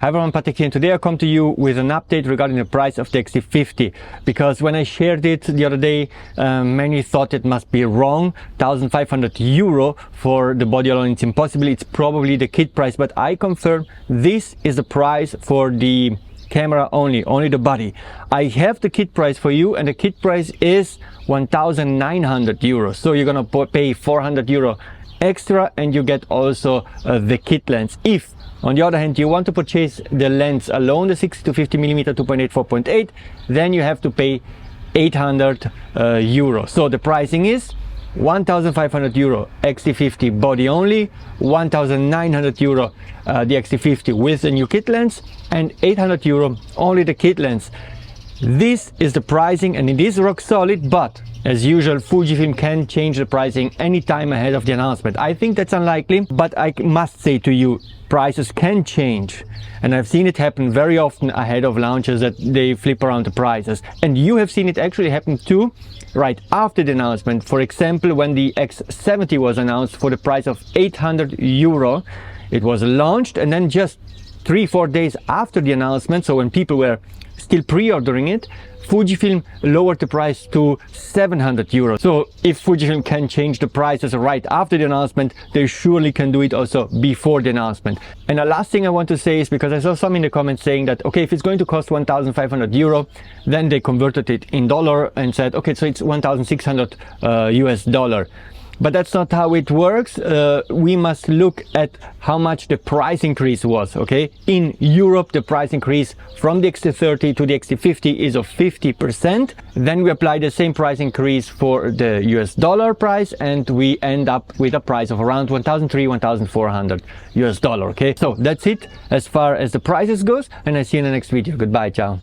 Hi everyone, Patrick here, and today I come to you with an update regarding the price of the X-T50, because when I shared it the other day, many thought it must be wrong. 1,500 euro for the body alone, it's impossible, it's probably the kit price, but I confirm this is the price for the camera only the body. I have the kit price for you, and the kit price is 1,900 euros, so you're gonna pay 400 euro extra and you get also the kit lens. If on the other hand you want to purchase the lens alone, the 60-50mm 2.8 4.8, then you have to pay 800 euro. So the pricing is 1,500 euro X-T50 body only, 1,900 euro the X-T50 with a new kit lens, and 800 euro only the kit lens. This is the pricing and it is rock solid, but as usual Fujifilm can change the pricing anytime ahead of the announcement. I think that's unlikely, but I must say to you, prices can change, and I've seen it happen very often ahead of launches, that they flip around the prices, and you have seen it actually happen too right after the announcement. For example, when the X70 was announced for the price of 800 euro, it was launched, and then just 3-4 days after the announcement, so when people were still pre-ordering it, Fujifilm lowered the price to 700 euros. So if Fujifilm can change the prices right after the announcement, they surely can do it also before the announcement. And the last thing I want to say is, because I saw some in the comments saying that, okay, if it's going to cost 1,500 euro, then they converted it in dollar and said, okay, so it's 1,600 US dollar. But that's not how it works. We must look at how much the price increase was, okay? In Europe, the price increase from the X-T30 to the X-T50 is of 50%. Then we apply the same price increase for the US dollar price, and we end up with a price of around 1,300, 1,400 US dollar, okay? So that's it as far as the prices goes, and I see you in the next video. Goodbye, ciao.